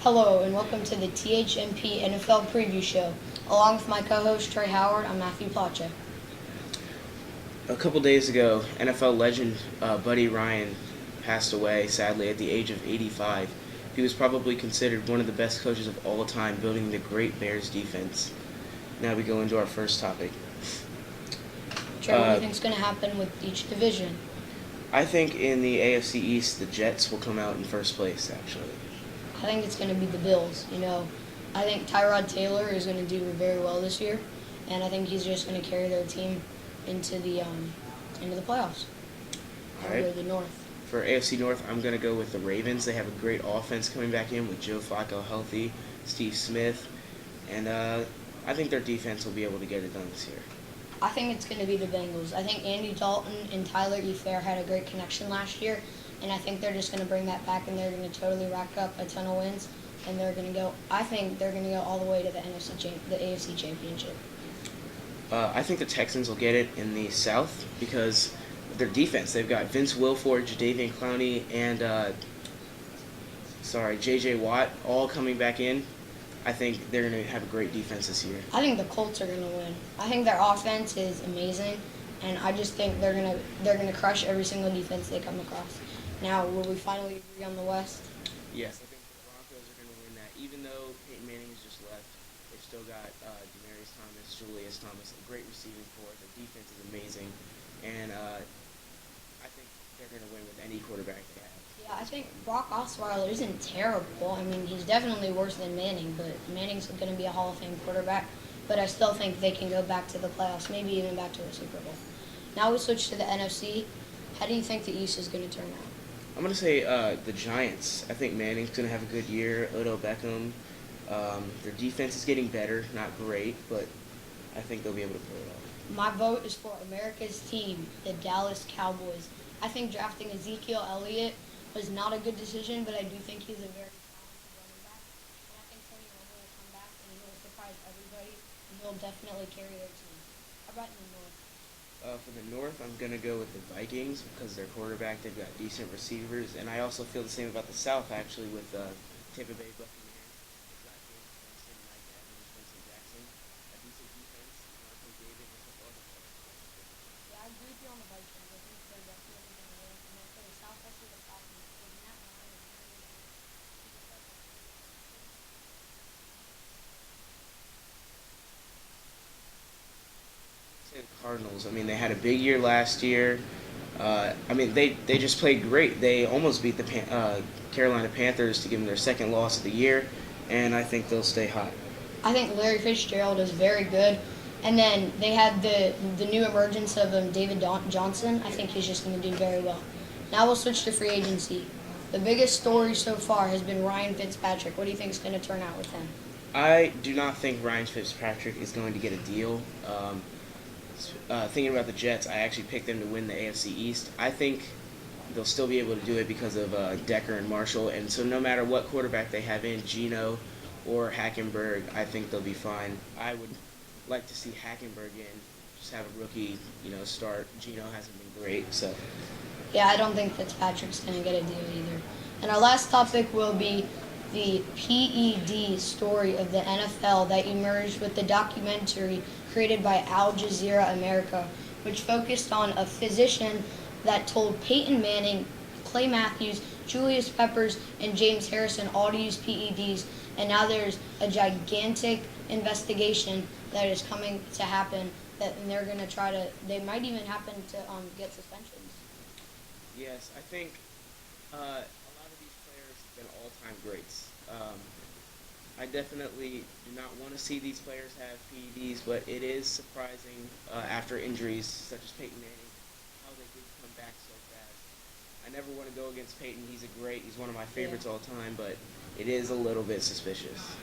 Hello and welcome to the THMP NFL Preview Show. Along with my co-host Trey Howard, I'm Matthew Placha. A couple days ago, NFL legend Buddy Ryan passed away, sadly, at the age of 85. He was probably considered one of the best coaches of all time, building the great Bears defense. Now we go into our first topic. Trey, what do you think is going to happen with each division? I think in the AFC East, the Jets will come out in first place, actually. I think it's going to be the Bills. I think Tyrod Taylor is going to do very well this year, and I think he's just going to carry their team into the playoffs. All I'll right. go to the North. For AFC North, I'm going to go with the Ravens. They have a great offense coming back in with Joe Flacco healthy, Steve Smith, and I think their defense will be able to get it done this year. I think it's going to be the Bengals. I think Andy Dalton and Tyler Eifert had a great connection last year, and I think they're just going to bring that back, and they're going to totally rack up a ton of wins, and they're going to go. I think they're going to go all the way to the AFC Championship. I think the Texans will get it in the South because of their defense. They've got Vince Wilfork, Jadeveon Clowney, and J.J. Watt all coming back in. I think they're going to have a great defense this year. I think the Colts are going to win. I think their offense is amazing, and I just think they're going to crush every single defense they come across. Now, will we finally agree on the West? Yes, I think the Broncos are going to win that. Even though Peyton Manning has just left, they've still got Demaryius Thomas, Julius Thomas, a great receiving corps. Their defense is amazing, and I think they're going to win with any quarterback they have. Yeah, I think Brock Osweiler isn't terrible. I mean, he's definitely worse than Manning, but Manning's going to be a Hall of Fame quarterback. But I still think they can go back to the playoffs, maybe even back to the Super Bowl. Now we switch to the NFC. How do you think the East is going to turn out? I'm going to say the Giants. I think Manning's going to have a good year. Odell Beckham. Their defense is getting better. Not great, but I think they'll be able to pull it off. My vote is for America's team, the Dallas Cowboys. I think drafting Ezekiel Elliott was not a good decision, but I do think he's a very talented running back. And I think Tony Romo will come back and he'll surprise everybody, and he'll definitely carry their team. How about in the North? For the North, I'm going to go with the Vikings because their quarterback, they've got decent receivers. And I also feel the same about the South, actually, with Tampa Bay Buccaneers. They've got James Winston, Mike Evans, Vincent Jackson, a decent defense, Marco David, and a couple other players. Yeah, I agree with you on the Vikings. I think they're definitely going to win. And then for the South, I see the Falcons. Because Matt Ryan is really good. Say the Cardinals. I mean, they had a big year last year. They just played great. They almost beat the Carolina Panthers to give them their second loss of the year, and I think they'll stay hot. I think Larry Fitzgerald is very good. And then they had the new emergence of David Johnson. I think he's just going to do very well. Now we'll switch to free agency. The biggest story so far has been Ryan Fitzpatrick. What do you think is going to turn out with him? I do not think Ryan Fitzpatrick is going to get a deal. Thinking about the Jets, I actually picked them to win the AFC East. I think they'll still be able to do it because of Decker and Marshall. And so no matter what quarterback they have in, Geno or Hackenberg, I think they'll be fine. I would like to see Hackenberg in, just have a rookie, start. Geno hasn't been great, so. Yeah, I don't think Fitzpatrick's going to get a deal either. And our last topic will be the PED story of the NFL that emerged with the documentary created by Al Jazeera America, which focused on a physician that told Peyton Manning, Clay Matthews, Julius Peppers, and James Harrison all to use PEDs. And now there's a gigantic investigation that is coming to happen, and they're going to they might even happen to get suspensions. Yes, I think a lot of these players have been all-time greats. I definitely do not want to see these players have PEDs, but it is surprising after injuries such as Peyton Manning how they did come back so fast. I never want to go against Peyton. He's one of my favorites all time, but it is a little bit suspicious.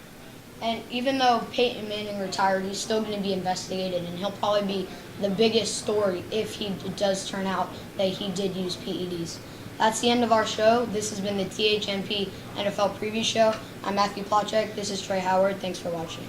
And even though Peyton Manning retired, he's still going to be investigated, and he'll probably be the biggest story if he does turn out that he did use PEDs. That's the end of our show. This has been the THMP NFL Preview Show. I'm Matthew Plachek. This is Trey Howard. Thanks for watching.